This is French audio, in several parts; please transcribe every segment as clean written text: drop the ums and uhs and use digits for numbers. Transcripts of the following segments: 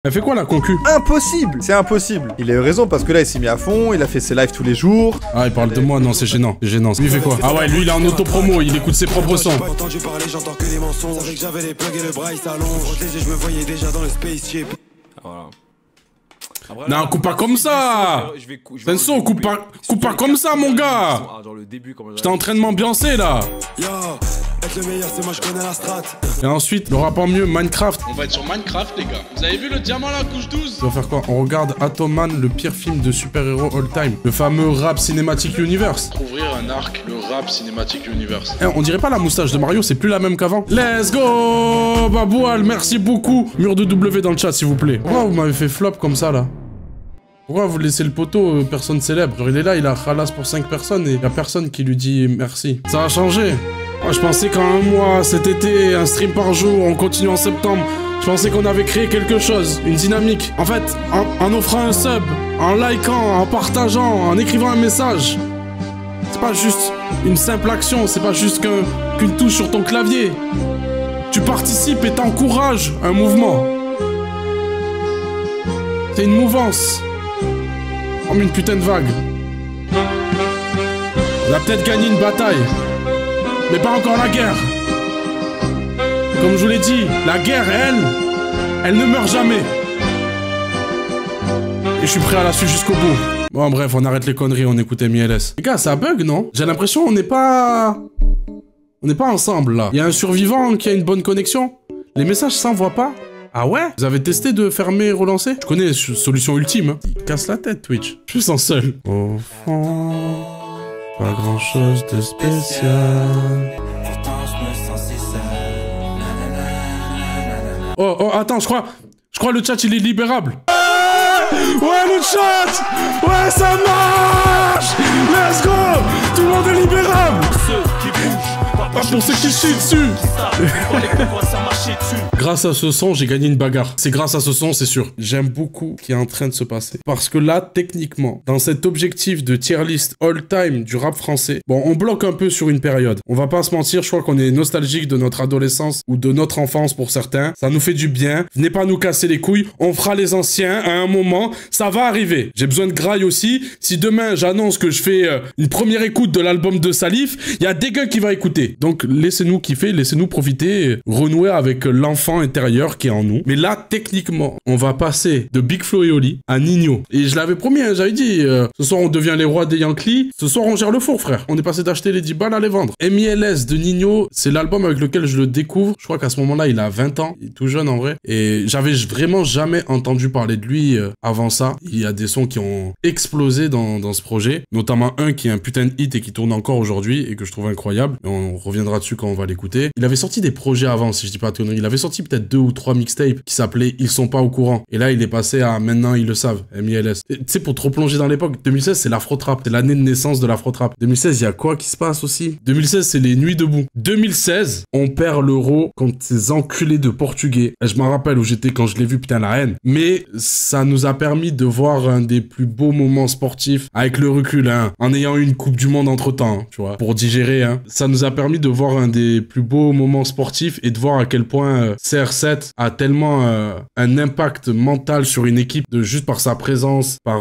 Elle fait quoi la concu? Impossible! C'est impossible. Il a eu raison parce que là il s'est mis à fond, il a fait ses lives tous les jours. Ah il parle de moi, non c'est gênant. C'est gênant. Lui il fait quoi? Ah ouais lui il est en auto-promo, il écoute ses propres sons. Entendu parler, j'entends que des mensonges. Avec j'avais les plugs et le bras il s'allonge. Je me voyais déjà dans le spaceship. Voilà. Après, non, coupe pas comme ça! Senso, coupe pas comme ça, mon gars! J'étais en train de m'ambiancer là! Yo, être le meilleur, c'est moi, je connais la strat. Et ensuite, le rap en mieux, Minecraft. On va être sur Minecraft, les gars. Vous avez vu le diamant là, couche 12? On va faire quoi? On regarde Atoman, le pire film de super-héros all-time. Le fameux rap Cinematic Universe. Ouvrir un arc, le rap Cinematic Universe. Eh, on dirait pas la moustache de Mario, c'est plus la même qu'avant. Let's go! Baboual, merci beaucoup. Mur de W dans le chat, s'il vous plaît. Pourquoi vous m'avez fait flop comme ça là? Pourquoi vous laissez le poteau, personne célèbre? Genre il est là, il a khalas pour 5 personnes et y a personne qui lui dit merci. Ça a changé. Moi je pensais qu'en un mois, cet été, un stream par jour, on continue en septembre. Je pensais qu'on avait créé quelque chose, une dynamique. En fait, en offrant un sub, en likant, en partageant, en écrivant un message. C'est pas juste une simple action, c'est pas juste qu'une touche sur ton clavier. Tu participes et t'encourages un mouvement. C'est une mouvance. Comme une putain de vague. On a peut-être gagné une bataille, mais pas encore la guerre. Comme je vous l'ai dit, la guerre, elle ne meurt jamais. Et je suis prêt à la suivre jusqu'au bout. Bon bref, on arrête les conneries, on écoute MLS. Les gars, ça bug, non? J'ai l'impression on n'est pas ensemble, là. Il y a un survivant qui a une bonne connexion. Les messages s'envoient pas. Ah ouais? Vous avez testé de fermer et relancer? Je connais solution ultime. Hein. Il casse la tête, Twitch. Je me sens seul. Au fond, pas grand chose de spécial. Oh, attends, je crois le chat il est libérable. Ouais, le chat! Ouais, ça marche! Let's go! Tout le monde est libérable! Ceux qui bougent, pas pour ceux qui chient dessus! Grâce à ce son, j'ai gagné une bagarre. C'est grâce à ce son, c'est sûr. J'aime beaucoup ce qui est en train de se passer. Parce que là, techniquement, dans cet objectif de tier list all-time du rap français, bon, on bloque un peu sur une période. On va pas se mentir, je crois qu'on est nostalgique de notre adolescence ou de notre enfance pour certains. Ça nous fait du bien. Venez pas nous casser les couilles. On fera les anciens à un moment. Ça va arriver. J'ai besoin de graille aussi. Si demain, j'annonce que je fais une première écoute de l'album de Salif, il y a des gars qui vont écouter. Donc, laissez-nous kiffer, laissez-nous profiter, renouer avec l'enfant intérieur qui est en nous. Mais là, techniquement, on va passer de Big Flo et Oli à Nino. Et je l'avais promis, hein, j'avais dit, ce soir on devient les rois des Yankees, ce soir on gère le four, frère. On est passé d'acheter les 10 balles à les vendre. MILS de Nino, c'est l'album avec lequel je le découvre. Je crois qu'à ce moment-là, il a 20 ans. Il est tout jeune en vrai. Et j'avais vraiment jamais entendu parler de lui avant ça. Il y a des sons qui ont explosé dans ce projet. Notamment un qui est un putain de hit et qui tourne encore aujourd'hui et que je trouve incroyable. Et on reviendra dessus quand on va l'écouter. Il avait sorti des projets avant, si je dis pas de conneries. Il avait sorti peut-être 2 ou 3 mixtapes qui s'appelaient Ils sont pas au courant. Et là, il est passé à Maintenant ils le savent, MILS. Tu sais, pour te replonger dans l'époque, 2016, c'est l'afro-trap. C'est l'année de naissance de l'afro-trap. 2016, il y a quoi qui se passe aussi? 2016, c'est les Nuits debout. 2016, on perd l'euro contre ces enculés de Portugais. Et je m'en rappelle où j'étais quand je l'ai vu, putain, la haine. Mais ça nous a permis de voir un des plus beaux moments sportifs avec le recul, hein, en ayant eu une Coupe du Monde entre-temps, hein, tu vois, pour digérer, hein. Ça nous a permis de voir un des plus beaux moments sportifs et de voir à quel point CR7 a tellement un impact mental sur une équipe de juste par sa présence, par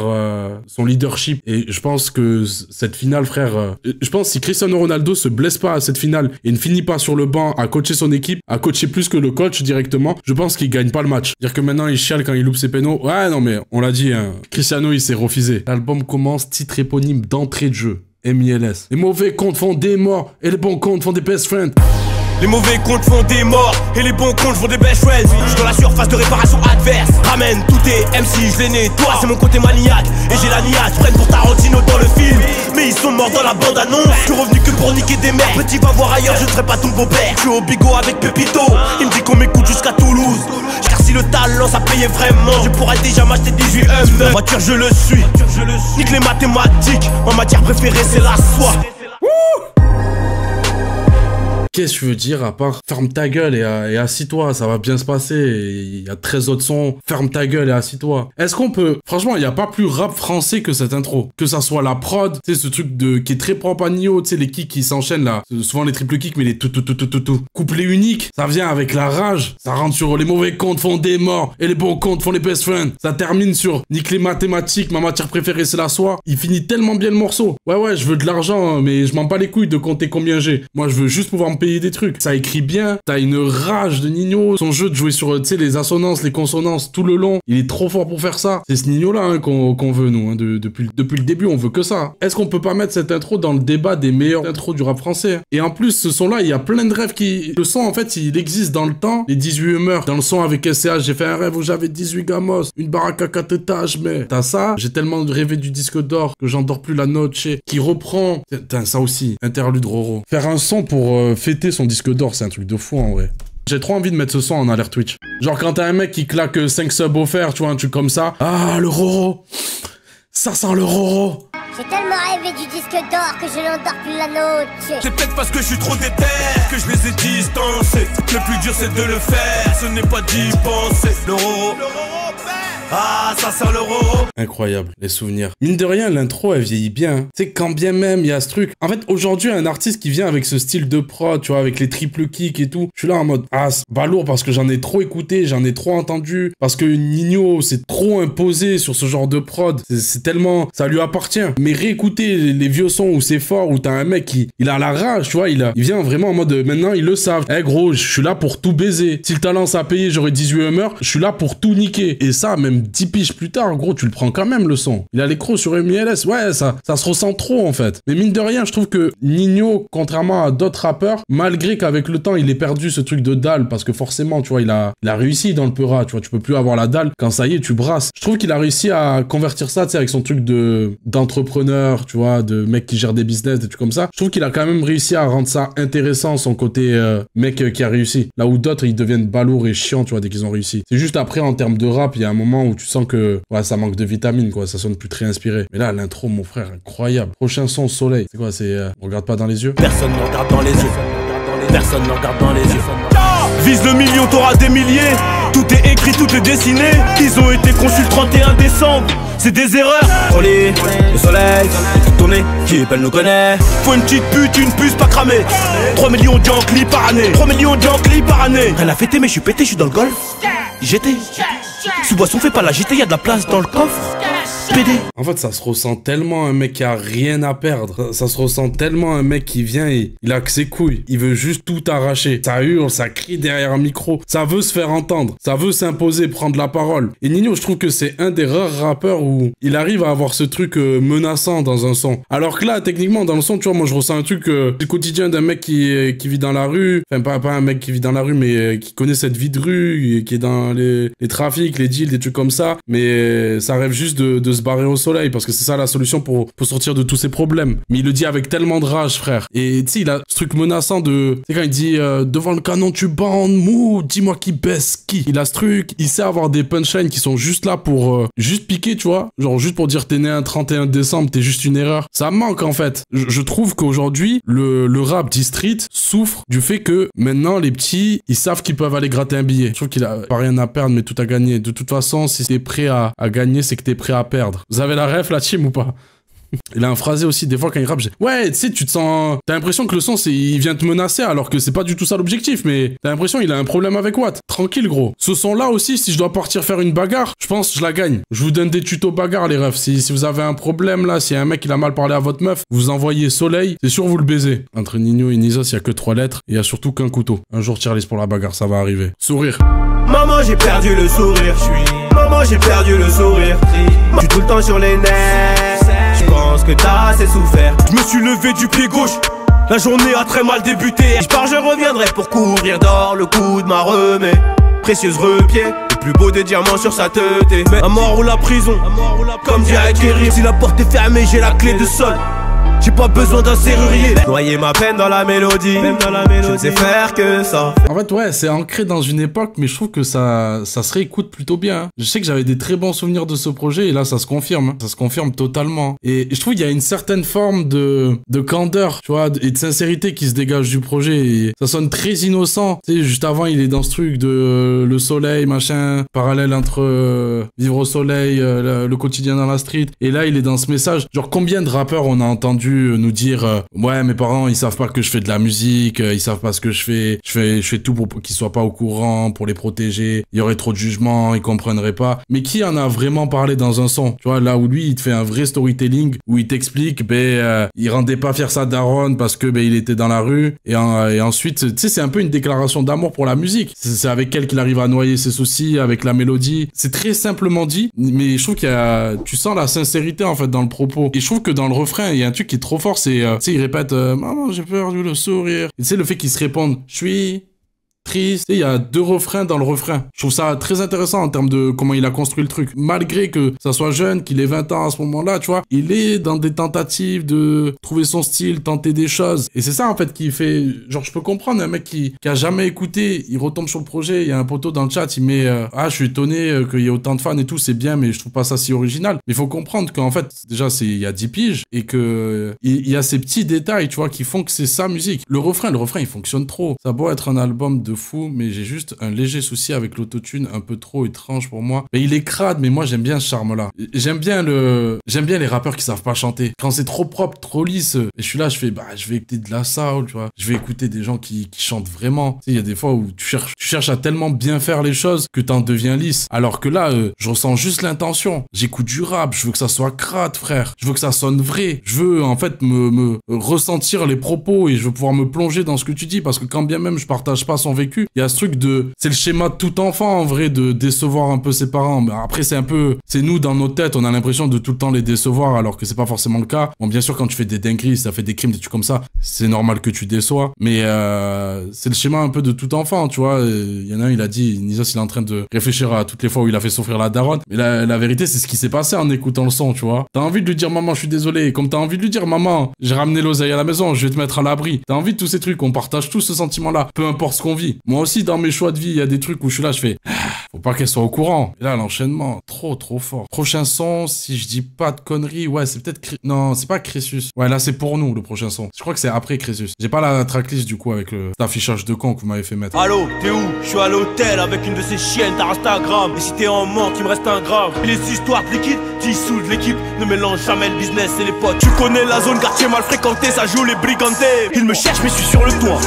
son leadership. Et je pense que cette finale, frère, je pense que si Cristiano Ronaldo se blesse pas à cette finale et ne finit pas sur le banc à coacher son équipe, à coacher plus que le coach directement, je pense qu'il gagne pas le match. Dire que maintenant il chiale quand il loupe ses pénaux. Ouais, non mais on l'a dit, hein, Cristiano il s'est refusé. L'album commence, titre éponyme d'entrée de jeu. MILS. Les mauvais comptes font des morts et les bons comptes font des best friends. Les mauvais comptes font des morts et les bons comptes font des best friends. Je suis dans la surface de réparation adverse. Ramène tout tes MC, je les nettoie. C'est mon côté maniaque et j'ai la niaque. Prennent pour Tarantino dans le film, mais ils sont morts dans la bande annonce. Je suis revenu que pour niquer des mères. Petit va voir ailleurs, je ne serai pas ton beau-père. Je suis au bigot avec Pepito. Il me dit qu'on m'écoute jusqu'à Toulouse. Car si le talent ça payait vraiment, je pourrais déjà m'acheter 18 M. En voiture je le suis. Nique les mathématiques. Ma matière préférée c'est la soie. qu'est-ce que je veux dire à part ferme ta gueule et assis-toi, ça va bien se passer. Il y a 13 autres sons, ferme ta gueule et assis-toi. Est-ce qu'on peut... Franchement, il n'y a pas plus rap français que cette intro. Que ça soit la prod, tu sais, ce truc qui est très propre à Nio, tu sais, les kicks qui s'enchaînent là. Souvent les triple kicks, mais les tout. Couplet unique, ça vient avec la rage. Ça rentre sur les mauvais comptes font des morts et les bons comptes font les best friends. Ça termine sur nique les mathématiques, ma matière préférée c'est la soie. Il finit tellement bien le morceau. Ouais, je veux de l'argent, hein, mais je m'en bats les couilles de compter combien j'ai. Moi, je veux juste pouvoir me payer des trucs. Ça écrit bien, t'as une rage de Nino. Son jeu de jouer sur, tu sais, les assonances, les consonances tout le long. Il est trop fort pour faire ça. C'est ce Nino-là hein, qu'on veut, nous. Hein, depuis le début, on veut que ça. Est-ce qu'on peut pas mettre cette intro dans le débat des meilleures intros du rap français? Et en plus, ce son-là, il y a plein de rêves qui... Le son, en fait, il existe dans le temps. Les 18 humeurs. Dans le son avec SCH, j'ai fait un rêve où j'avais 18 gamos. Une baraque à 4 étages, mais... T'as ça. J'ai tellement rêvé du disque d'or que j'endors plus la note chez... Qui reprend... Putain, ça aussi. Interlude Roro. Faire un son pour fêter son disque d'or, c'est un truc de fou, en vrai. J'ai trop envie de mettre ce son en alerte Twitch. Genre quand t'as un mec qui claque 5 subs offerts, tu vois, un truc comme ça. Ah, le Roro. Ça sent le Roro. J'ai tellement rêvé du disque d'or que je n'endors plus la note. C'est peut-être parce que je suis trop déter que je les ai distancés. Le plus dur c'est de le faire, ce n'est pas d'y penser. L'euro, ah ça sent l'euro. Incroyable, les souvenirs. Mine de rien, l'intro elle vieillit bien. Tu sais, quand bien même il y a ce truc. En fait, aujourd'hui, un artiste qui vient avec ce style de prod, tu vois, avec les triple kicks et tout, je suis là en mode, ah, c'est pas lourd parce que j'en ai trop écouté, j'en ai trop entendu, parce que Nino s'est trop imposé sur ce genre de prod. C'est tellement, ça lui appartient. Mais réécouter les vieux sons où c'est fort, où t'as un mec qui, il a la rage, tu vois, il vient vraiment en mode, maintenant ils le savent. Eh gros, je suis là pour tout baiser. Si le talent ça a payé, j'aurais 18 humeurs, je suis là pour tout niquer. Et ça, même 10 piges plus tard, gros, tu le prends quand même le son. Il a les crocs sur MLS, ouais, ça se ressent trop en fait. Mais mine de rien, je trouve que Nino, contrairement à d'autres rappeurs, malgré qu'avec le temps, il ait perdu ce truc de dalle, parce que forcément, tu vois, il a réussi dans le peura, tu vois, tu peux plus avoir la dalle quand ça y est, tu brasses. Je trouve qu'il a réussi à convertir ça, tu sais, avec son truc d'entrepreneur, tu vois, de mec qui gère des business, des trucs comme ça. Je trouve qu'il a quand même réussi à rendre ça intéressant, son côté mec qui a réussi. Là où d'autres, ils deviennent balourds et chiants, tu vois, dès qu'ils ont réussi. C'est juste après, en termes de rap, il y a un moment où tu sens que ouais, ça manque de vitamines, quoi, ça sonne plus très inspiré. Mais là, l'intro, mon frère, incroyable. Prochain son, Soleil. C'est quoi, c'est... on regarde pas dans les yeux? Personne ne regarde dans les yeux. Personne ne regarde dans les yeux. Vise le million, t'auras des milliers. Tout est écrit, tout est dessiné. Ils ont été conçus le 31 décembre. C'est des erreurs. Oli, le soleil, tourné, qui belle nous connaît. Faut une petite pute, une puce pas cramée. 3 millions d'Yankee par année. 3 millions d'Yankee par année. Rien à fêter, mais je suis pété, je suis dans le golf. J'étais. Sous boisson, fais pas la JT, y'a de la place dans le coffre. PD. En fait, ça se ressent tellement un mec qui a rien à perdre. Ça se ressent tellement un mec qui vient et il a que ses couilles. Il veut juste tout arracher. Ça hurle, ça crie derrière un micro. Ça veut se faire entendre. Ça veut s'imposer, prendre la parole. Et Nino, je trouve que c'est un des rares rappeurs où il arrive à avoir ce truc menaçant dans un son. Alors que là, techniquement, dans le son, tu vois, moi, je ressens un truc du quotidien d'un mec qui vit dans la rue. Enfin, pas un mec qui vit dans la rue, mais qui connaît cette vie de rue, qui est dans les trafics, les deals, des trucs comme ça. Mais ça rêve juste de se barrer au soleil, parce que c'est ça la solution pour sortir de tous ces problèmes. Mais il le dit avec tellement de rage, frère. Et tu sais, il a ce truc menaçant de... C'est quand il dit devant le canon tu bandes, mou, dis-moi qui baisse qui. Il a ce truc, il sait avoir des punchlines qui sont juste là pour juste piquer, tu vois. Genre juste pour dire t'es né un 31 décembre, t'es juste une erreur. Ça manque en fait. Je trouve qu'aujourd'hui, le rap street souffre du fait que maintenant les petits, ils savent qu'ils peuvent aller gratter un billet. Je trouve qu'il a pas rien à perdre, mais tout à gagner. De toute façon, si t'es prêt à gagner, c'est que t'es prêt à perdre. Vous avez la ref, la team, ou pas? Il a un phrasé aussi, des fois quand il rappe, ouais, tu sais, tu te sens... T'as l'impression que le son, il vient te menacer, alors que c'est pas du tout ça l'objectif, mais t'as l'impression qu'il a un problème avec Watt. Tranquille, gros. Ce son-là aussi, si je dois partir faire une bagarre, je pense que je la gagne. Je vous donne des tutos bagarre, les refs. Si vous avez un problème, là, si y a un mec qui a mal parlé à votre meuf, vous envoyez Soleil, c'est sûr vous le baisez. Entre Nino et Nizos, il y a que 3 lettres, et il y a surtout qu'un couteau. Un jour, Charlie pour la bagarre, ça va arriver. Sourire. Maman, j'ai perdu le sourire. Maman, j'ai perdu le sourire. Je suis tout le temps sur les nerfs. Je pense que t'as assez souffert. Je me suis levé du pied gauche. La journée a très mal débuté. Je pars, je reviendrai pour couvrir d'or le coup de ma remée. Précieuse repied, le plus beau des diamants sur sa tête. Mais à mort ou la prison, comme dit Kerry. Si la porte est fermée, j'ai la clé de sol. j'ai pas besoin d'un serrurier. Noyer ma peine dans la mélodie, je ne sais faire que ça. En fait, ouais, c'est ancré dans une époque, mais je trouve que ça se réécoute plutôt bien. Je sais que j'avais des très bons souvenirs de ce projet, et là, ça se confirme. Ça se confirme totalement. Et je trouve qu'il y a une certaine forme de candeur, tu vois, et de sincérité qui se dégage du projet. Et ça sonne très innocent. Tu sais, juste avant, il est dans ce truc de le soleil, machin, parallèle entre vivre au soleil, le quotidien dans la street. Et là, il est dans ce message. Genre, combien de rappeurs on a entendu nous dire ouais, mes parents, ils savent pas que je fais de la musique, ils savent pas ce que je fais. Je fais tout pour qu'ils soient pas au courant, pour les protéger. Il y aurait trop de jugement, ils comprendraient pas. Mais qui en a vraiment parlé dans un son? Tu vois, là où lui, il te fait un vrai storytelling, où il t'explique, il rendait pas fier sa daronne parce que, il était dans la rue. Et ensuite, tu sais, c'est un peu une déclaration d'amour pour la musique. C'est avec elle qu'il arrive à noyer ses soucis, avec la mélodie. C'est très simplement dit, mais je trouve tu sens la sincérité, en fait, dans le propos. Et je trouve que dans le refrain, il y a un truc qui est trop fort, c'est, tu sais, il répète, maman, j'ai perdu le sourire. Et tu sais, le fait qu'il se réponde, je suis triste. Il y a 2 refrains dans le refrain. Je trouve ça très intéressant en termes de comment il a construit le truc. Malgré que ça soit jeune, qu'il ait 20 ans à ce moment-là, tu vois, il est dans des tentatives de trouver son style, tenter des choses. Et c'est ça, en fait, qui fait... Genre, je peux comprendre un mec qui a jamais écouté, il retombe sur le projet, il y a un poteau dans le chat, il met je suis étonné qu'il y ait autant de fans et tout, c'est bien, mais je trouve pas ça si original. Mais il faut comprendre qu'en fait, déjà, il y a 10 piges et que il y a ces petits détails, tu vois, qui font que c'est sa musique. Le refrain, il fonctionne trop. Ça a beau être un album de fou, mais j'ai juste un léger souci avec l'autotune, un peu trop étrange pour moi. Mais il est crade, mais moi j'aime bien ce charme-là. J'aime bien les rappeurs qui savent pas chanter. Quand c'est trop propre, trop lisse, et je suis là, je fais, je vais écouter de la soul, tu vois. Je vais écouter des gens qui chantent vraiment. Tu sais, il y a des fois où tu cherches à tellement bien faire les choses que t'en deviens lisse. Alors que là, je ressens juste l'intention. J'écoute du rap, je veux que ça soit crade, frère. Je veux que ça sonne vrai. Je veux, en fait, me ressentir les propos et je veux pouvoir me plonger dans ce que tu dis parce que quand bien même je partage pas son vécu, il y a ce truc c'est le schéma de tout enfant en vrai, de décevoir un peu ses parents. Mais après c'est nous dans nos têtes, on a l'impression de tout le temps les décevoir alors que c'est pas forcément le cas. Bon, bien sûr, quand tu fais des dingueries, si t'as fait des crimes, des trucs comme ça, c'est normal que tu déçois. Mais c'est le schéma un peu de tout enfant, tu vois. Il y en a un, il a dit, Nizos, il est en train de réfléchir à toutes les fois où il a fait souffrir la daronne. Mais la vérité, c'est ce qui s'est passé en écoutant le son, tu vois. T'as envie de lui dire, maman, je suis désolé. Et comme t'as envie de lui dire, maman, j'ai ramené l'oseille à la maison, je vais te mettre à l'abri. T'as envie de tous ces trucs, on partage tous ce sentiment-là, peu importe ce qu'on vit. Moi aussi, dans mes choix de vie, il y a des trucs où je suis là, je fais faut pas qu'elle soit au courant. Et là, l'enchaînement, trop fort. Prochain son, si je dis pas de conneries, ouais, c'est peut-être... Non, c'est pas Crésus. Ouais, là, c'est pour nous, le prochain son. Je crois que c'est après Crésus. J'ai pas la tracklist, du coup, avec cet affichage de con que vous m'avez fait mettre. Allô, t'es où? Je suis à l'hôtel avec une de ces chiennes, t'as Instagram. Et si t'es en manque, il me reste un grave. Les histoires de liquide, dissous de l'équipe. Ne mélange jamais le business et les potes. Tu connais la zone, quartier mal fréquenté, ça joue les brigantés. Ils me cherchent, mais je suis sur le toit.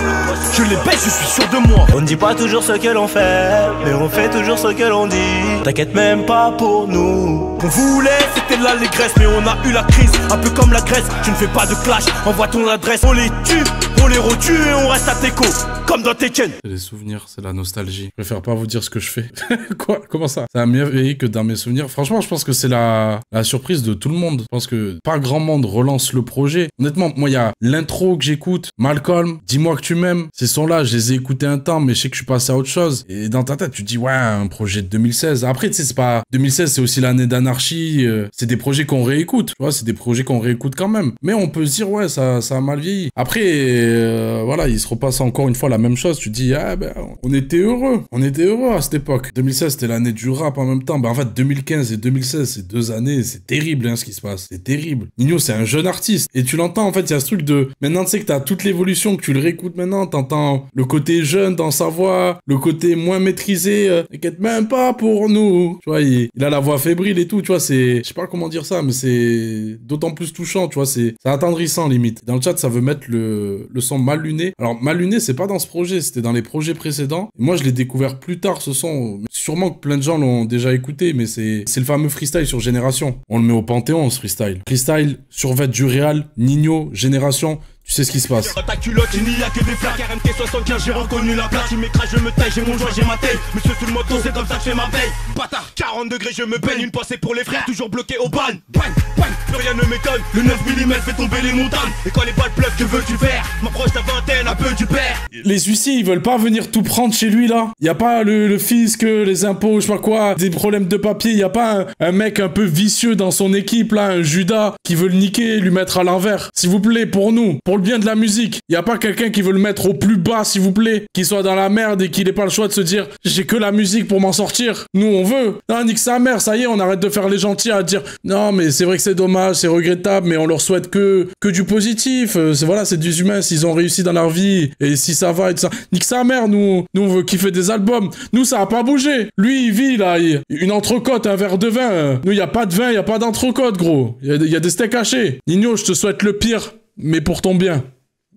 Je les baisse, je suis sûr de moi. On ne dit pas toujours ce que l'on fait, mais on fait toujours ce que l'on dit. T'inquiète même pas pour nous. On voulait, c'était de l'allégresse, mais on a eu la crise, un peu comme la Grèce. Je ne fais pas de clash, envoie ton adresse. On les tue, on les retue et on reste à Teco, comme dans Tekken. C'est les souvenirs, c'est la nostalgie. Je préfère pas vous dire ce que je fais. Quoi? Comment ça? Ça a mieux vieilli que dans mes souvenirs. Franchement, je pense que c'est la surprise de tout le monde. Je pense que pas grand monde relance le projet. Honnêtement, moi, il y a l'intro que j'écoute, Malcolm, Dis-moi que tu m'aimes. Ces sons-là, je les ai écoutés un temps, mais je sais que je suis passé à autre chose. Et dans ta tête, tu te dis, ouais, un projet de 2016. Après, tu sais, c'est pas... 2016, c'est aussi l'année d'Anarchie. C'est des projets qu'on réécoute. Tu vois, c'est des projets qu'on réécoute quand même. Mais on peut se dire, ouais, ça a mal vieilli. Après, voilà, il se repasse encore une fois la même chose. Tu te dis, ah ben, on était heureux. On était heureux à cette époque. 2016, c'était l'année du rap en même temps. Ben, en fait, 2015 et 2016, c'est 2 années. C'est terrible, hein, ce qui se passe. C'est terrible. Nino, c'est un jeune artiste. Et tu l'entends, en fait, il y a ce truc de... Maintenant, tu sais que t'as toute l'évolution, que tu le réécoutes maintenant. T'entends le côté jeune dans sa voix, le côté moins maîtrisé. T'inquiète même pas pour nous. Tu vois, il a la voix fébrile et tout. Tu vois, c'est... Je sais pas comment dire ça, mais c'est d'autant plus touchant. Tu vois, c'est attendrissant, limite. Dans le chat, ça veut mettre le son Mal Luné. Alors, Mal Luné, c'est pas dans ce projet. C'était dans les projets précédents. Et moi, je l'ai découvert plus tard, ce son. Sûrement que plein de gens l'ont déjà écouté, mais c'est le fameux freestyle sur Génération. On le met au Panthéon, ce freestyle. Freestyle, Survêt du Réal, Nino, Génération. tu sais ce qui se passe. Dans ta culotte, il n'y a que des flaques. RMT 75, j'ai reconnu la place. Tu m'écrases, je me taille, j'ai mon joint, j'ai ma taille. Monsieur sous le moto, c'est comme ça que je fais ma veille. Bâtard, 40 degrés, je me baigne. Une pensée pour les frères, toujours bloqué au ban. Plus rien ne m'étonne. Le 9 mm fait tomber les montagnes. Et quand les balles pleuvent, que veux-tu faire? M'approche ta vingtaine, un peu du père. Les huissiers, ils veulent pas venir tout prendre chez lui, là. Y a pas le fisc, les impôts, je sais pas quoi, des problèmes de papier. Y a pas un mec un peu vicieux dans son équipe, là, un Judas, qui veut le niquer et lui mettre à l'envers. S'il vous plaît, pour nous, pour le bien de la musique. Y a pas quelqu'un qui veut le mettre au plus bas, s'il vous plaît. Qui soit dans la merde et qu'il ait pas le choix de se dire, j'ai que la musique pour m'en sortir. Nous, on veut. Non, nique sa mère, ça y est, on arrête de faire les gentils à dire, non, mais c'est vrai que c'est dommage, c'est regrettable, mais on leur souhaite que du positif. C'est des humains, s'ils ont réussi dans leur vie, et si ça va et tout ça. Nique sa mère, nous on veut kiffer des albums. Nous, ça a pas bougé. Lui, il vit, là, une entrecôte, un verre de vin. Nous, y a pas de vin, y a pas d'entrecôte, gros. Y a des steaks hachés. Nino, je te souhaite le pire, mais pour ton bien.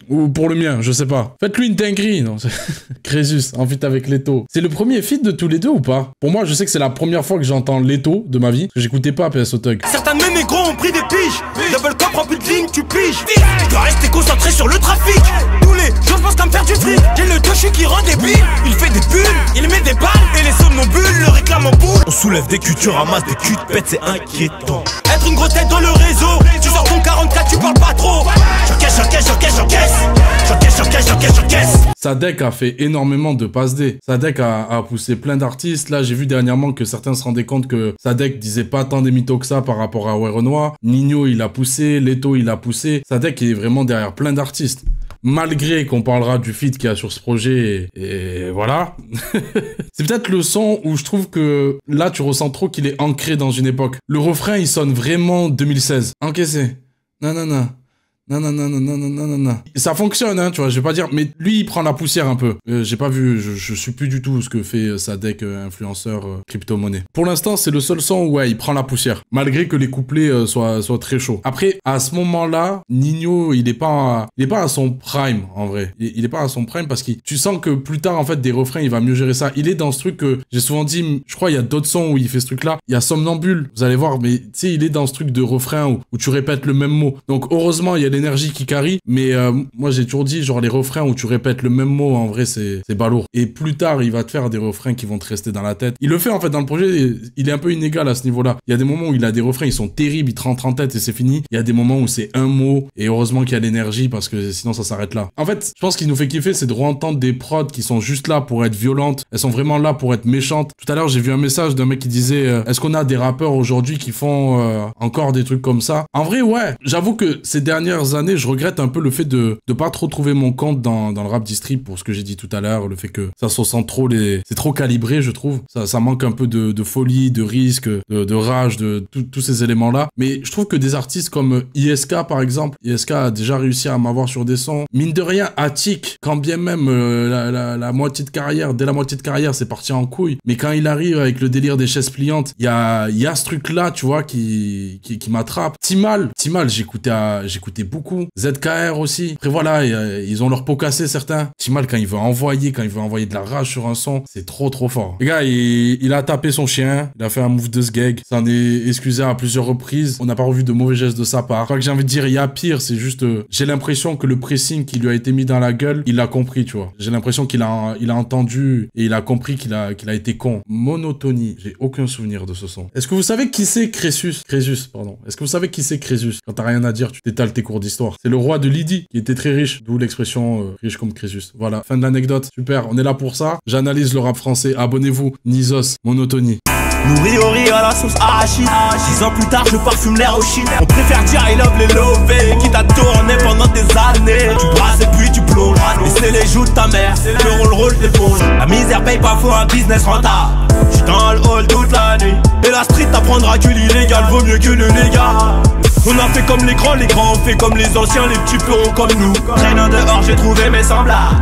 Ou pour le mien, je sais pas. Faites-lui une dinguerie, non? Crésus, en feat avec Leto. C'est le premier feat de tous les deux ou pas? Pour moi, je sais que c'est la première fois que j'entends Leto de ma vie, parce que j'écoutais pas PSO Thug. Certains de mes négros ont pris des piges. Double cop, rempli de ligne, tu piges. Tu dois rester concentré sur le trafic. Tous les jours, je pense qu'à me faire du fric. J'ai le toucher qui rend débile. Il fait des bulles, il met des balles. Et les somnambules le réclament en boule. On soulève des culs, tu ramasses des culs de pète, c'est inquiétant. Être une grosse tête dans le réseau. Tu sors ton 44, tu parles pas trop. J'encaisse. Sadek a fait énormément de passes D. Sadek a poussé plein d'artistes. Là, j'ai vu dernièrement que certains se rendaient compte que Sadek disait pas tant des mythos que ça par rapport à Ouais Renoir. Nino, il a poussé. Leto, il a poussé. Sadek est vraiment derrière plein d'artistes. Malgré qu'on parlera du feat qu'il y a sur ce projet, et voilà. C'est peut-être le son où je trouve que là, tu ressens trop qu'il est ancré dans une époque. Le refrain, il sonne vraiment 2016. Encaissé. Non. Ça fonctionne, hein, tu vois, je vais pas dire, mais lui, il prend la poussière un peu. J'ai pas vu, je suis plus du tout ce que fait Sadek, influenceur crypto-monnaie. Pour l'instant, c'est le seul son où, ouais, il prend la poussière. Malgré que les couplets soient très chauds. Après, à ce moment-là, Nino, il est pas à son prime, en vrai. Il est pas à son prime parce que tu sens que plus tard, en fait, des refrains, il va mieux gérer ça. Il est dans ce truc que j'ai souvent dit, je crois, il y a d'autres sons où il fait ce truc-là. Il y a Somnambule, vous allez voir, mais tu sais, il est dans ce truc de refrain où tu répètes le même mot. Donc, heureusement, il y a l'énergie qui carry, mais moi j'ai toujours dit, genre les refrains où tu répètes le même mot, en vrai c'est balourd. Et plus tard, il va te faire des refrains qui vont te rester dans la tête. Il le fait en fait dans le projet, il est un peu inégal à ce niveau-là. Il y a des moments où il a des refrains, ils sont terribles, il te rentre en tête et c'est fini. Il y a des moments où c'est un mot, et heureusement qu'il y a l'énergie parce que sinon ça s'arrête là. En fait, je pense qu'il nous fait kiffer, c'est de re-entendre des prods qui sont juste là pour être violentes, elles sont vraiment là pour être méchantes. Tout à l'heure, j'ai vu un message d'un mec qui disait est-ce qu'on a des rappeurs aujourd'hui qui font encore des trucs comme ça? En vrai, ouais. J'avoue que ces dernières années, je regrette un peu le fait de pas trop trouver mon compte dans le rap distrib pour ce que j'ai dit tout à l'heure, le fait que ça se sent trop c'est trop calibré, je trouve. Ça manque un peu de folie, de risque, de rage, de tous ces éléments-là. Mais je trouve que des artistes comme ISK, par exemple, ISK a déjà réussi à m'avoir sur des sons. Mine de rien, Attic, quand bien même la moitié de carrière, dès la moitié de carrière, c'est parti en couille. Mais quand il arrive avec le délire des chaises pliantes, il y a ce truc-là, tu vois, qui m'attrape. Timal, j'écoutais beaucoup. ZKR aussi. Après voilà, ils ont leur peau cassée certains. Timal quand il veut envoyer de la rage sur un son, c'est trop fort. Les gars, il a tapé son chien, il a fait un move de sgeg, s'en est excusé à plusieurs reprises. On n'a pas revu de mauvais gestes de sa part. Je crois que j'ai envie de dire, il y a pire, c'est juste, j'ai l'impression que le pressing qui lui a été mis dans la gueule, il l'a compris, tu vois. J'ai l'impression qu'il a entendu et il a compris qu'il a été con. Monotonie, j'ai aucun souvenir de ce son. Est-ce que vous savez qui c'est Crésus, pardon. Est-ce que vous savez qui c'est Crésus? Quand t'as rien à dire, tu t'étales tes cours d'histoire. C'est le roi de Lydie, qui était très riche, d'où l'expression riche comme Crésus. Voilà, fin de l'anecdote. Super, on est là pour ça. J'analyse le rap français. Abonnez-vous. Nizos, Monotonie. Nourri au riz à la sauce arachide. 6 ans plus tard, je parfume l'air au Chine. On préfère dire I love les lovés qui t'a tourné pendant des années. Tu brasses et puis tu plonges. Et c'est les joues de ta mère, le rôle t'éponge. La misère paye pas, faut un business rentable. J'suis dans le hall toute la nuit. Et la street t'apprendra que l'illégal vaut mieux que le légal. On a fait comme les grands ont fait comme les anciens, les petits feront comme nous. Traînant dehors, j'ai trouvé mes semblables.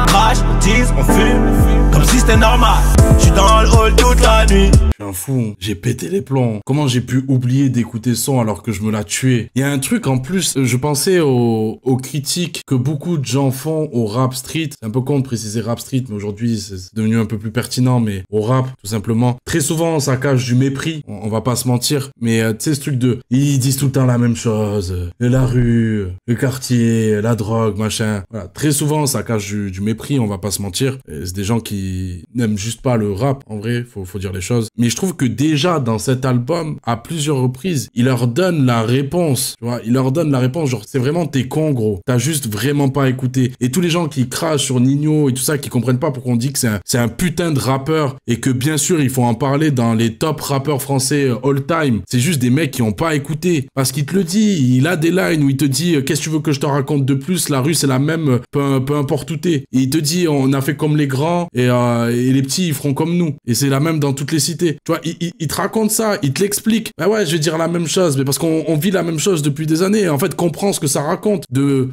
Crash, on tease, on fume, comme si c'était normal. J'suis dans le hall toute la nuit. un fou. J'ai pété les plombs. Comment j'ai pu oublier d'écouter ce son alors que je me l'ai tué? Il y a un truc en plus, je pensais aux critiques que beaucoup de gens font au rap street. C'est un peu con de préciser rap street, mais aujourd'hui c'est devenu un peu plus pertinent, mais au rap, tout simplement. Très souvent, ça cache du mépris, on va pas se mentir, mais tu sais, ce truc de... Ils disent tout le temps la même chose. La rue, le quartier, la drogue, machin. Voilà. Très souvent, ça cache du mépris, on va pas se mentir. C'est des gens qui n'aiment juste pas le rap, en vrai, faut dire les choses. Mais je trouve que déjà, dans cet album, à plusieurs reprises, il leur donne la réponse, tu vois. Il leur donne la réponse, genre, c'est vraiment t'es con, gros. T'as juste vraiment pas écouté. Et tous les gens qui crachent sur Ninho et tout ça, qui comprennent pas pourquoi on dit que c'est un putain de rappeur et que bien sûr, il faut en parler dans les top rappeurs français all time. C'est juste des mecs qui ont pas écouté. Parce qu'il te le dit, il a des lines où il te dit qu'est-ce que tu veux que je te raconte de plus? La rue, c'est la même, peu importe où t'es. Et il te dit, on a fait comme les grands et les petits, ils feront comme nous. Et c'est la même dans toutes les cités. Tu vois, il te raconte ça, il te l'explique. Bah ouais, je vais dire la même chose, mais parce qu'on vit la même chose depuis des années. Et en fait, comprends ce que ça raconte.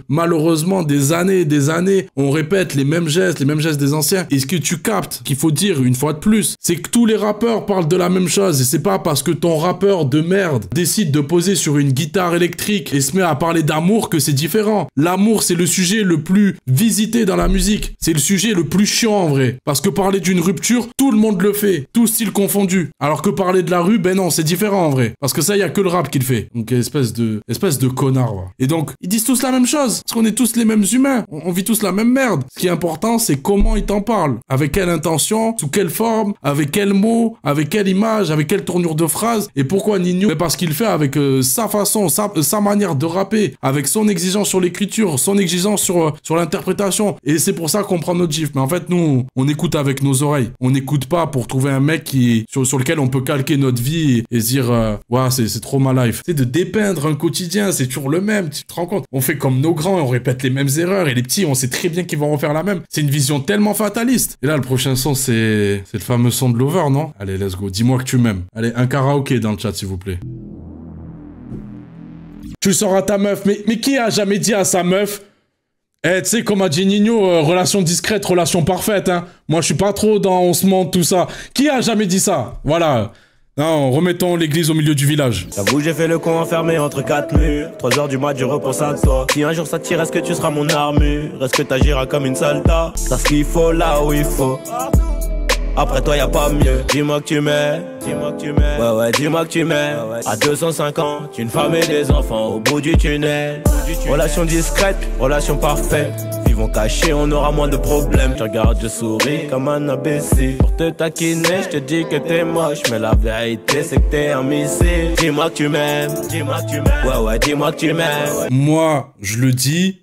Malheureusement, des années, on répète les mêmes gestes des anciens. Et ce que tu captes, qu'il faut dire une fois de plus, c'est que tous les rappeurs parlent de la même chose. Et c'est pas parce que ton rappeur de merde décide de poser sur une guitare électrique et se met à parler d'amour que c'est différent. L'amour, c'est le sujet le plus visité dans la musique. C'est le sujet le plus chiant en vrai. Parce que parler d'une rupture, tout le monde le fait. Tout style confondu. Alors que parler de la rue, ben non, c'est différent en vrai. Parce que ça, il y a que le rap qui le fait. Donc, espèce de connard, ouais. Et donc, ils disent tous la même chose. Parce qu'on est tous les mêmes humains. On vit tous la même merde. Ce qui est important, c'est comment ils t'en parlent. Avec quelle intention, sous quelle forme, avec quel mot, avec quelle image, avec quelle tournure de phrase. Et pourquoi Ninho? Mais parce qu'il fait avec sa façon, sa manière de rapper, avec son exigence sur l'écriture, son exigence sur l'interprétation. Et c'est pour ça qu'on prend notre gif. Mais en fait, nous, on écoute avec nos oreilles. On n'écoute pas pour trouver un mec sur lequel on peut calquer notre vie et se dire ouais, c'est trop ma life. C'est de dépeindre un quotidien, c'est toujours le même. Tu te rends compte? On fait comme nos grands et on répète les mêmes erreurs. Et les petits, on sait très bien qu'ils vont refaire la même. C'est une vision tellement fataliste. Et là, le prochain son, c'est le fameux son de Lover, non? Allez, let's go. Dis-moi que tu m'aimes. Allez, un karaoké dans le chat, s'il vous plaît. Tu sors à ta meuf. Mais qui a jamais dit à sa meuf, tu sais, comme a dit Ninho, relation discrète, relation parfaite, hein. Moi, je suis pas trop dans on se ment, tout ça. Qui a jamais dit ça? Voilà. Non, remettons l'église au milieu du village. J'avoue, j'ai fait le con enfermé entre 4 murs. 3 h du mat, je repense à toi. Si un jour ça tire, est-ce que tu seras mon armure? Est-ce que t'agiras comme une soldat? T'as ce qu'il faut là où il faut. Après toi y'a pas mieux. Dis-moi que tu m'aimes. Ouais, dis-moi que tu m'aimes. À 250, une femme et des enfants au bout du tunnel. Relation discrète, relation parfaite. Vivons cachés, on aura moins de problèmes. Tu regardes, je souris comme un imbécile. Pour te taquiner, je te dis que t'es moche. Mais la vérité, c'est que t'es un missile. Dis-moi que tu m'aimes. Ouais, dis-moi que tu m'aimes. Moi, je le dis.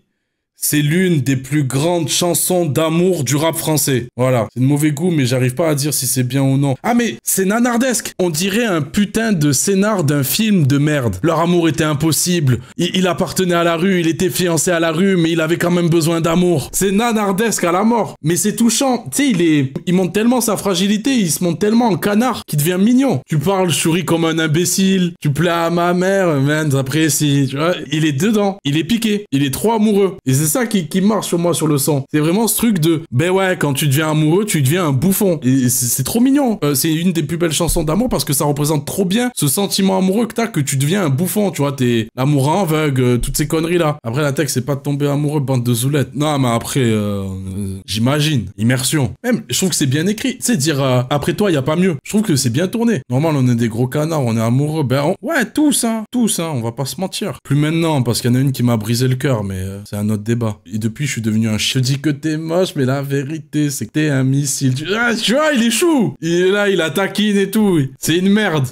C'est l'une des plus grandes chansons d'amour du rap français. Voilà. C'est de mauvais goût, mais j'arrive pas à dire si c'est bien ou non. Ah, mais c'est nanardesque. On dirait un putain de scénar d'un film de merde. Leur amour était impossible. Il appartenait à la rue, il était fiancé à la rue, mais il avait quand même besoin d'amour. C'est nanardesque à la mort. Mais c'est touchant. Tu sais, il montre tellement sa fragilité, il se montre tellement en canard qu'il devient mignon. Tu parles, je souris comme un imbécile. Tu plais à ma mère, man, j'apprécie. Tu vois, il est dedans. Il est piqué. Il est trop amoureux. Et c'est ça qui marche sur moi sur le son. C'est vraiment ce truc de ben ouais, quand tu deviens amoureux, tu deviens un bouffon. Et c'est trop mignon. C'est une des plus belles chansons d'amour parce que ça représente trop bien ce sentiment amoureux que t'as, que tu deviens un bouffon, tu vois, t'es l'amour en aveugle, toutes ces conneries là. Après la texte, c'est pas de tomber amoureux, bande de zoulettes. Non, mais après, j'imagine, immersion. Même, je trouve que c'est bien écrit. Tu sais, dire après toi, y a pas mieux. Je trouve que c'est bien tourné. Normal, on est des gros canards, on est amoureux. Ben ouais, tous, on va pas se mentir. Plus maintenant, parce qu'il y en a une qui m'a brisé le cœur, mais c'est un autre débat. Et depuis, je suis devenu un chien. Je dis que t'es moche, mais la vérité, c'est que t'es un missile. Tu vois, il est chou. Il est là, il a taquine et tout. C'est une merde.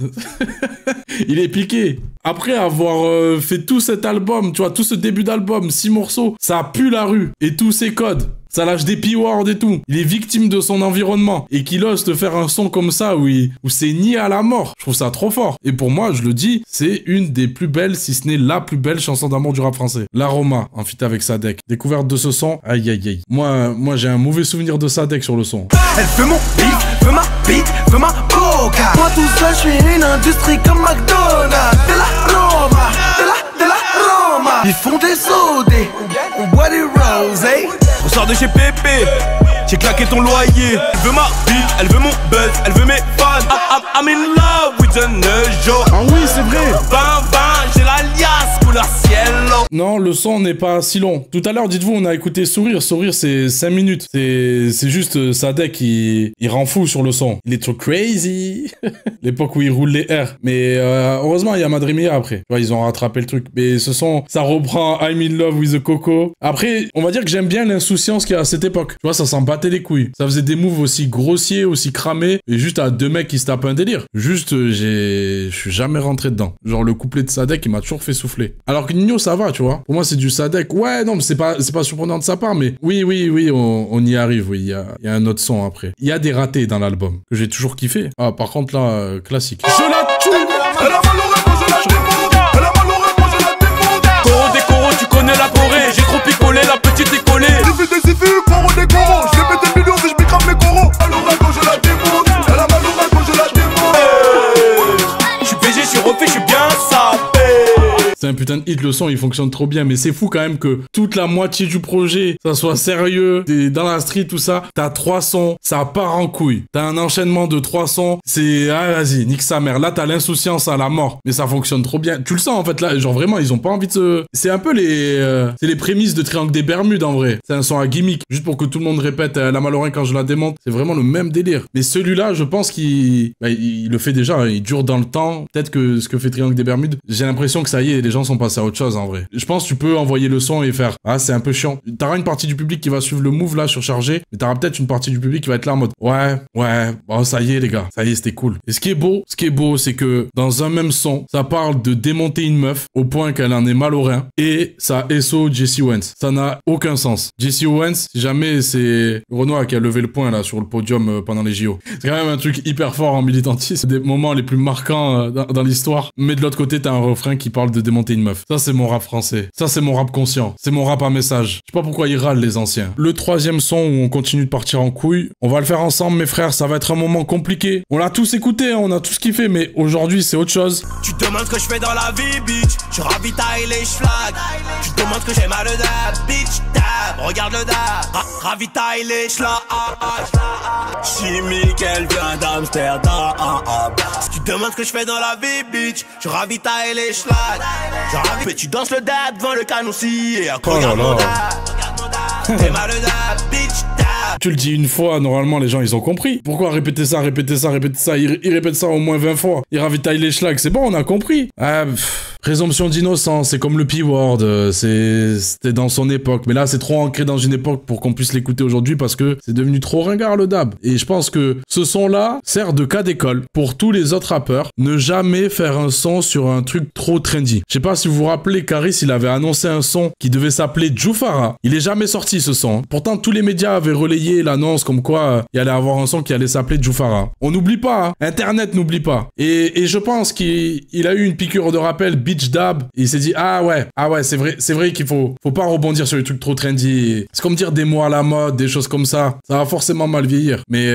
Il est piqué. Après avoir fait tout cet album, tu vois, tout ce début d'album, 6 morceaux, ça pue la rue. Et tous ses codes. Ça lâche des P-words et tout. Il est victime de son environnement. Et qu'il ose te faire un son comme ça où c'est nié à la mort. Je trouve ça trop fort. Et pour moi, je le dis, c'est une des plus belles, si ce n'est la plus belle chanson d'amour du rap français. L'Aroma, en feat avec Sadek. Découverte de ce son, aïe aïe aïe. Moi j'ai un mauvais souvenir de Sadek sur le son. Elle veut mon beat, veut ma bite, veut ma boca. Moi tout seul, je suis une industrie comme McDonald's. De la Roma, de la Roma. Ils font des sodés, on boit des rosés. On sort de chez Pépé, j'ai claqué ton loyer. Elle veut ma vie, elle veut mon buzz, elle veut mes fans. I'm in love with the Nejo. Ah oui, c'est vrai. 20-20, j'ai l'alias couleur cielo. Non, le son n'est pas si long. Tout à l'heure, dites-vous, on a écouté Sourire. Sourire, c'est 5 minutes. C'est juste Sadek, il rend fou sur le son. Il est trop crazy. L'époque où il roule les R. Mais heureusement, il y a Madrimia après. Tu vois, ils ont rattrapé le truc. Mais ce son, ça reprend I'm in love with the Coco. Après, on va dire que j'aime bien l'insouciance qu'il y a à cette époque. Tu vois, ça s'en battait les couilles. Ça faisait des moves aussi grossiers, aussi cramés. Et juste à deux mecs qui se tapent un délire. Juste, je suis jamais rentré dedans. Genre, le couplet de Sadek, il m'a toujours fait souffler. Alors que Nino, ça va, tu vois. Pour moi, c'est du Sadek. Ouais, non, mais c'est pas surprenant de sa part, mais oui, on y arrive, oui. Il y a un autre son après. Il y a des ratés dans l'album que j'ai toujours kiffé. Ah, par contre, là, classique. Je la tue! Elle a mal au rêve, moi je la démonte. Elle a mal au rêve, moi je la démonte. Coro des Coro, tu connais la Corée. J'ai trop picolé, la petite est collée. J'ai vu Coro des Coro. Je vais mettre des millions et je m'écrame mes Coro. Elle a mal au rêve, moi je la démonte. Elle a mal au rêve, moi je la démonte. Je suis BG, je suis refait, je suis bien sapé. C'est un putain de hit, le son, il fonctionne trop bien. Mais c'est fou quand même que toute la moitié du projet, ça soit sérieux, t'es dans la street, tout ça. T'as 3 sons, ça part en couille. T'as un enchaînement de 3 sons, c'est... Ah, vas-y, nique sa mère. Là, t'as l'insouciance à la mort. Mais ça fonctionne trop bien. Tu le sens, en fait, là. Genre, vraiment, ils ont pas envie de se... C'est un peu c'est les prémices de Triangle des Bermudes, en vrai. C'est un son à gimmick. Juste pour que tout le monde répète la Malorin quand je la démonte. C'est vraiment le même délire. Mais celui-là, je pense qu'il le fait déjà. Il dure dans le temps. Peut-être que ce que fait Triangle des Bermudes, j'ai l'impression que ça y est, les gens sont passés à autre chose, en vrai. Je pense que tu peux envoyer le son et faire ah, c'est un peu chiant. T'auras une partie du public qui va suivre le move là surchargé, mais t'auras peut-être une partie du public qui va être là en mode ouais, bon ça y est les gars, ça y est, c'était cool. Et ce qui est beau, c'est que dans un même son, ça parle de démonter une meuf au point qu'elle en est mal au rein et ça SO Jesse Owens. Ça n'a aucun sens. Jesse Owens, si jamais c'est Renoir qui a levé le point là sur le podium pendant les JO. C'est quand même un truc hyper fort en militantisme, c'est des moments les plus marquants dans l'histoire. Mais de l'autre côté, t'as un refrain qui parle de démonter une meuf. Ça, c'est mon rap français. Ça, c'est mon rap conscient. C'est mon rap à message. Je sais pas pourquoi ils râlent, les anciens. Le 3e son où on continue de partir en couille, on va le faire ensemble, mes frères. Ça va être un moment compliqué. On l'a tous écouté, hein, on a tous kiffé, mais aujourd'hui, c'est autre chose. Tu te demandes ce que je fais dans la vie, bitch. Je ravitaille les schlags. Tu te demandes ce que j'ai mal de dab, bitch. Dab, regarde le dab. Ravitaille les schlags. Chimique, elle vient d'Amsterdam. Tu te demandes ce que je fais dans la vie, bitch. Je ravitaille les schlags. Mais tu danses le dab devant le canoussi. Et regarde mon dab. T'es mal de dab, bitch. Tu le dis une fois, normalement, les gens, ils ont compris. Pourquoi répéter ça? Ils répètent ça au moins 20 fois. Ils ravitaillent les schlags. C'est bon, on a compris. Présomption d'innocence, c'est comme le P-word. C'était dans son époque. Mais là, c'est trop ancré dans une époque pour qu'on puisse l'écouter aujourd'hui parce que c'est devenu trop ringard, le dab. Et je pense que ce son-là sert de cas d'école pour tous les autres rappeurs. Ne jamais faire un son sur un truc trop trendy. Je sais pas si vous vous rappelez, Caris, il avait annoncé un son qui devait s'appeler Jufara. Il est jamais sorti, ce son. Pourtant, tous les médias avaient relayé l'annonce comme quoi il allait avoir un son qui allait s'appeler Jufara. On n'oublie pas, hein. Internet n'oublie pas. Et je pense qu'il a eu une piqûre de rappel, Bitch Dab. Et il s'est dit, ah ouais, c'est vrai qu'il faut pas rebondir sur les trucs trop trendy. C'est comme dire des mots à la mode, des choses comme ça. Ça va forcément mal vieillir. Mais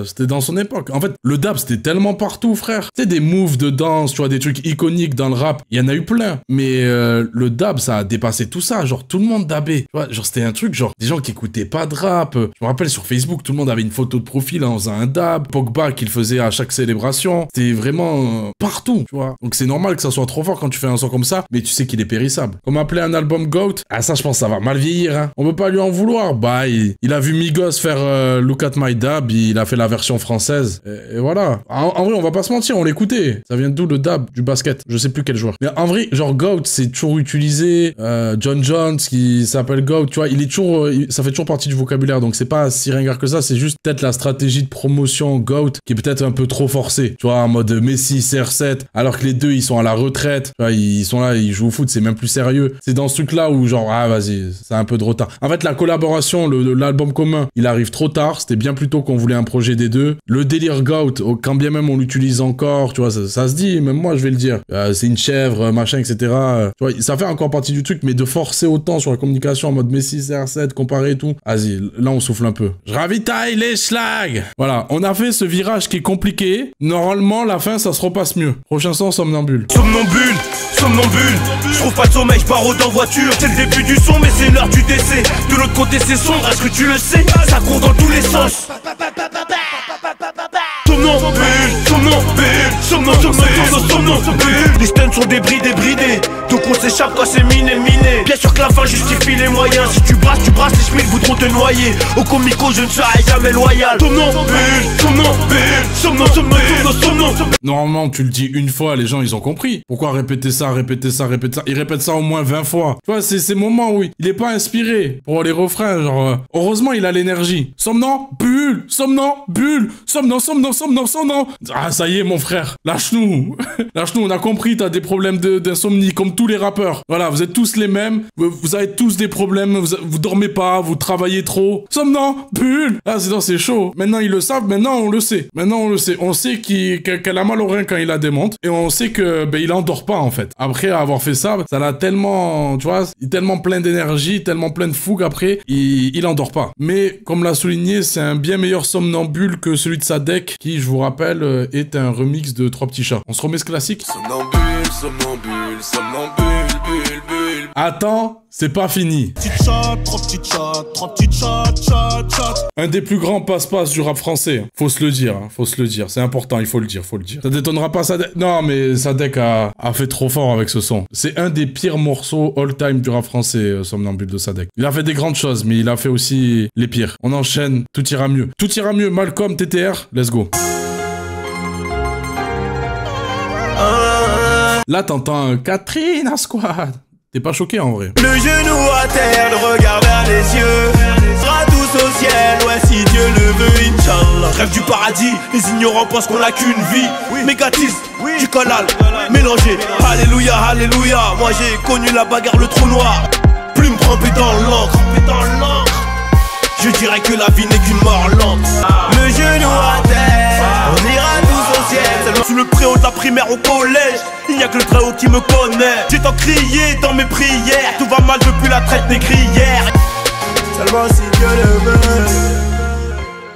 c'était dans son époque. En fait, le dab, c'était tellement partout, frère. Tu sais, des moves de danse, tu vois, des trucs iconiques dans le rap. Il y en a eu plein. Mais le dab, ça a dépassé tout ça. Genre, tout le monde dabait. Tu vois, genre, c'était un truc, genre, des gens qui écoutaient pas de rap. Je me rappelle sur Facebook, tout le monde avait une photo de profil en faisant un dab. Pogba qu'il faisait à chaque célébration. C'était vraiment partout, tu vois. Donc c'est normal que ça soit trop fort quand tu fais un son comme ça, mais tu sais qu'il est périssable. Comme appeler un album GOAT, ah ça je pense que ça va mal vieillir, hein. On peut pas lui en vouloir. Bah, il a vu Migos faire Look at My Dab, il a fait la version française. Et voilà. En vrai, on va pas se mentir, on l'écoutait. Ça vient d'où le dab? Du basket. Je sais plus quel joueur. Mais en vrai, genre GOAT, c'est toujours utilisé. John Jones qui s'appelle GOAT, tu vois, il est toujours... ça fait toujours partie du vocabulaire, donc c'est pas si ringard que ça, c'est juste peut-être la stratégie de promotion GOAT qui est peut-être un peu trop forcée. Tu vois, en mode Messi, CR7, alors que les deux, ils sont à la retraite. Tu vois, ils sont là, ils jouent au foot, c'est même plus sérieux. C'est dans ce truc-là où genre, ah vas-y, c'est un peu de retard. En fait, la collaboration, l'album commun, il arrive trop tard. C'était bien plus tôt qu'on voulait un projet des deux. Le délire GOAT, quand bien même on l'utilise encore, tu vois, ça se dit, même moi je vais le dire. C'est une chèvre, machin, etc. Tu vois, ça fait encore partie du truc, mais de forcer autant sur la communication en mode Messi, CR7, comparé et tout, vas-y, là on souffle un peu. Je ravitaille les schlags. Voilà, on a fait ce virage qui est compliqué. Normalement, la fin, ça se repasse mieux. Prochain son, somnambule. Somnambule, je trouve pas de sommeil, je pars en voiture. C'est le début du son, mais c'est l'heure du décès. De l'autre côté, c'est sombre, est-ce que tu le sais? Ça court dans tous les sens. Les stuns sont débridés. Donc on s'échappe quand c'est miné. Bien sûr que la fin justifie les moyens. Si tu brasses, les schmitts voudront te noyer. Au comico, je ne serai jamais loyal. Normalement, tu le dis une fois, les gens, ils ont compris. Pourquoi répéter ça? Ils répètent ça au moins 20 fois. Tu vois, c'est ces moments où il est pas inspiré pour les refrains, genre... heureusement, il a l'énergie. Somnant, bulle. Ah, ça y est, mon frère. Lâche-nous. On a compris, t'as des problèmes d'insomnie, comme tous les rappeurs. Voilà, vous êtes tous les mêmes. Vous avez tous des problèmes. Vous dormez pas, vous travaillez trop. Somnant, bulle. Ah, c'est chaud. Maintenant, ils le savent. Maintenant, on le sait. On sait qu'elle a mal au rein quand il la démonte. Et on sait que, il endort pas, en fait. Après avoir fait ça, ça l'a tellement, tu vois, il est tellement plein d'énergie, tellement plein de fougue après, il endort pas. Mais, comme l'a souligné, c'est un bien meilleur somnambule que celui de Sadek, qui, je vous rappelle, est un remix de Trois Petits Chats. On se remet ce classique? Somnambule. Attends, c'est pas fini. Trois petites chats. Un des plus grands passe-passe du rap français. Faut se le dire. C'est important, il faut le dire. Ça détonnera pas Sadek. Non, mais Sadek a fait trop fort avec ce son. C'est un des pires morceaux all-time du rap français, Somnambule de Sadek. Il a fait des grandes choses, mais il a fait aussi les pires. On enchaîne, tout ira mieux. Malcolm, TTR, let's go. Là, t'entends un Catherine à squad. T'es pas choqué en vrai? Le genou à terre, le regard vers les cieux. Sera tous au ciel, ouais, si Dieu le veut, Inch'Allah. Rêve du paradis, les ignorants pensent qu'on a qu'une vie. Mégatiste, du canal, mélangé. Alléluia. Moi j'ai connu la bagarre, le trou noir. Plume trempée dans l'encre. Je dirais que la vie n'est qu'une mort lente. Le genou à terre, on ira tous au ciel. Seulement sous le préau de la primaire au collège, il n'y a que le très haut qui me connaît. J'ai tant crié dans mes prières, tout va mal depuis la traite négrière. Seulement si Dieu le veut.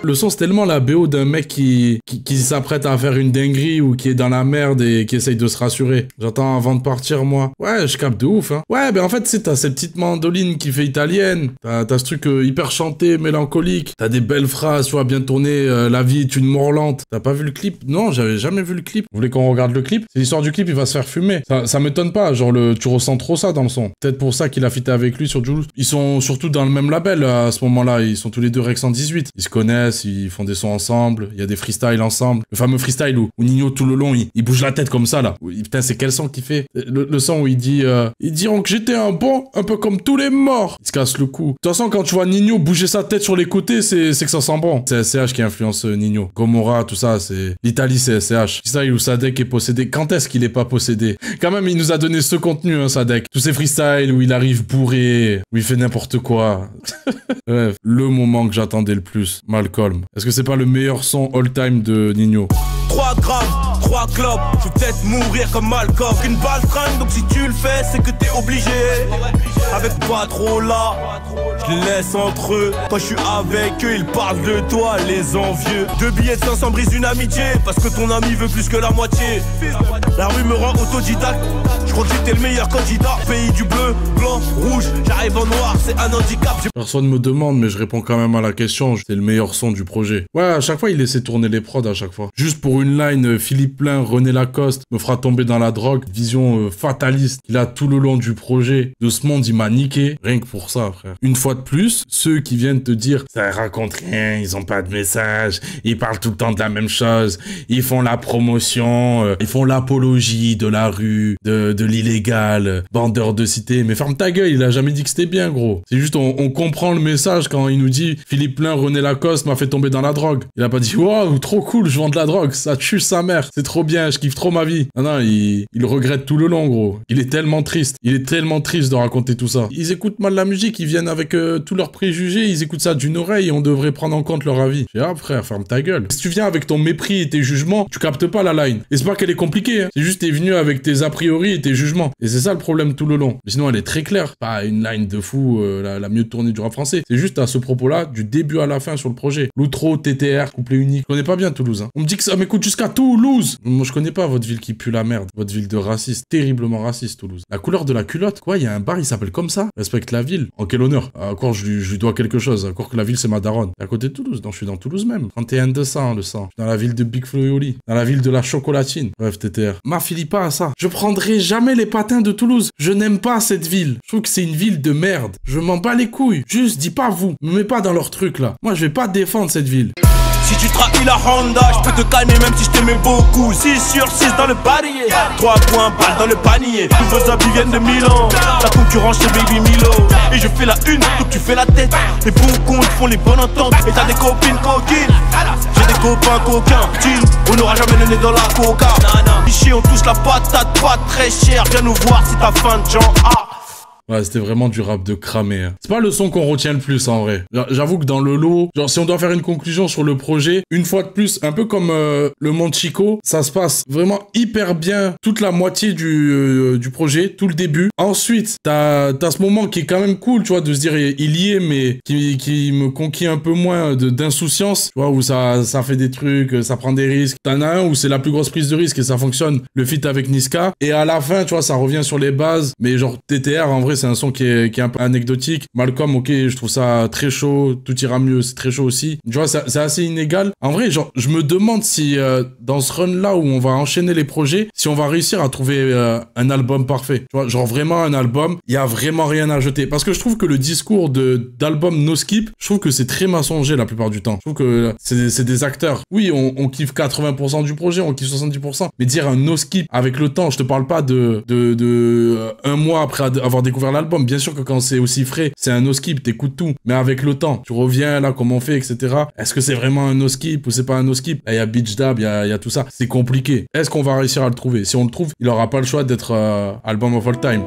Le son, c'est tellement la BO d'un mec qui s'apprête à faire une dinguerie ou qui est dans la merde et qui essaye de se rassurer. J'entends avant de partir, moi. Ouais, je capte de ouf, hein. Ouais, en fait, t'as cette petite mandoline qui fait italienne. T'as ce truc hyper chanté, mélancolique. T'as des belles phrases, tu vois, bien tournées. La vie est une mort lente. T'as pas vu le clip? Non, j'avais jamais vu le clip. Vous voulez qu'on regarde le clip? C'est l'histoire du clip, il va se faire fumer. Ça m'étonne pas, genre, tu ressens trop ça dans le son. Peut-être pour ça qu'il a fité avec lui sur Jules. Ils sont surtout dans le même label à ce moment-là. Ils sont tous les deux Rex 118. Ils se connaissent. Ils font des sons ensemble, il y a des freestyles ensemble. Le fameux freestyle où Nino tout le long, il bouge la tête comme ça là. Putain, c'est quel son qu'il fait? Le son où il dit ils diront que j'étais un bon, un peu comme tous les morts. Il se casse le cou. De toute façon, quand tu vois Nino bouger sa tête sur les côtés, c'est que ça sent bon. C'est SCH qui influence Nino. Gomorrah, tout ça, c'est... L'Italie, c'est SCH. Freestyle où Sadek est possédé. Quand est-ce qu'il est pas possédé? Quand même, il nous a donné ce contenu, hein, Sadek. Tous ces freestyles où il arrive bourré, où il fait n'importe quoi. Bref, le moment que j'attendais le plus, Malcolm. Est-ce que c'est pas le meilleur son all-time de Nino? 3 grammes, 3 clopes, je vais peut-être mourir comme Malcolm. Une balle fringue, donc si tu le fais, c'est que t'es obligé. Avec pas trop là, je les laisse entre eux. Quand je suis avec eux, ils parlent de toi, les envieux. 2 billets de 500 brisent une amitié, parce que ton ami veut plus que la moitié. La rue me rend autodidacte, je crois que j'étais le meilleur candidat. Pays du bleu, blanc, rouge, j'arrive en noir, c'est un handicap. Personne me demande, mais je réponds quand même à la question. C'est le meilleur son du projet. Ouais, à chaque fois, il laissait tourner les prods à chaque fois. Juste pour une line, Philippe Plein, René Lacoste me fera tomber dans la drogue. Vision fataliste qu'il a tout le long du projet. De ce monde, il m'a niqué. Rien que pour ça, frère. Une fois de plus, ceux qui viennent te dire ça raconte rien, ils ont pas de message, ils parlent tout le temps de la même chose, ils font la promotion, ils font l'apologie de la rue, de l'illégal, bandeur de cité. Mais ferme ta gueule, il a jamais dit que c'était bien, gros. C'est juste, on comprend le message quand il nous dit Philippe Plein, René Lacoste m'a fait tomber dans la drogue. Il a pas dit waouh, trop cool, je vends de la drogue, ça tue sa mère, c'est trop bien, je kiffe trop ma vie. Non, il regrette tout le long, gros. Il est tellement triste de raconter tout ça. Ils écoutent mal la musique, ils viennent avec tous leurs préjugés, ils écoutent ça d'une oreille et on devrait prendre en compte leur avis. Je dis, ah frère, ferme ta gueule. Si tu viens avec ton mépris et tes jugements, tu captes pas la line. Et c'est pas qu'elle est compliquée, hein. C'est juste t'es venu avec tes a priori et tes jugements. Et c'est ça le problème tout le long. Mais sinon, elle est très claire. Pas une line de fou, la mieux tournée du rap français. C'est juste à ce propos-là, du début à la fin sur le projet. L'outro, TTR, couplet unique. Je connais pas bien Toulouse. Hein. On me dit que ça m'écoute jusqu'à Toulouse. Moi, je connais pas votre ville qui pue la merde. Votre ville de raciste. Terriblement raciste, Toulouse. La couleur de la culotte, quoi. Il y a un bar, il s'appelle comme ça. Respecte la ville. En quel honneur. Encore, je lui dois quelque chose. Encore que la ville, c'est ma daronne. À côté de Toulouse. Donc, je suis dans Toulouse même. 31 de sang, le sang. Dans la ville de Big Flo et Oli. Dans la ville de la chocolatine. Bref, TTR. M'affilie pas à ça. Je prendrai jamais les patins de Toulouse. Je n'aime pas cette ville. Je trouve que c'est une ville de merde. Je m'en bats les couilles. Juste, dis pas vous. Me mets pas dans leur truc, là. Moi, je vais pas défendre cette ville. Si tu trahis la Honda, je peux te calmer même si je t'aimais beaucoup. 6 sur 6 dans le panier, 3 points balles dans le panier. Nouveaux habits viennent de Milan, la concurrence c'est Baby Milo. Et je fais la une, donc tu fais la tête. Les bons comptes font les bonnes ententes. Et t'as des copines coquines, j'ai des copains coquins. On n'aura jamais le nez dans la coca. Ici on touche la patate, pas très cher. Viens nous voir si t'as faim de gens. Ouais, c'était vraiment du rap de cramé. Hein. C'est pas le son qu'on retient le plus, en vrai. J'avoue que dans le lot, genre, si on doit faire une conclusion sur le projet, une fois de plus, un peu comme le Monde Chico, ça se passe vraiment hyper bien toute la moitié du projet, tout le début. Ensuite, t'as ce moment qui est quand même cool, tu vois, de se dire, il y est, mais qui me conquiert un peu moins d'insouciance, tu vois, où ça fait des trucs, ça prend des risques. T'en as un où c'est la plus grosse prise de risque et ça fonctionne, le feat avec Niska. Et à la fin, tu vois, ça revient sur les bases, mais genre, TTR, en vrai, c'est un son qui est un peu anecdotique. Malcolm, ok, je trouve ça très chaud. Tout ira mieux, c'est très chaud aussi. Tu vois, c'est assez inégal. En vrai, genre, je me demande si dans ce run-là où on va enchaîner les projets, si on va réussir à trouver un album parfait. Tu vois, genre vraiment un album, il y a vraiment rien à jeter. Parce que je trouve que le discours d'album no skip, je trouve que c'est très mensonger la plupart du temps. Je trouve que c'est des acteurs. Oui, on kiffe 80% du projet, on kiffe 70%. Mais dire un no skip avec le temps, je te parle pas de un mois après avoir découvert l'album. Bien sûr que quand c'est aussi frais, c'est un no-skip, t'écoutes tout. Mais avec le temps, tu reviens là, comment on fait, etc. Est-ce que c'est vraiment un no-skip ou c'est pas un no-skip? Il y a Beach Dab, il y a tout ça. C'est compliqué. Est-ce qu'on va réussir à le trouver? Si on le trouve, il aura pas le choix d'être album of all time.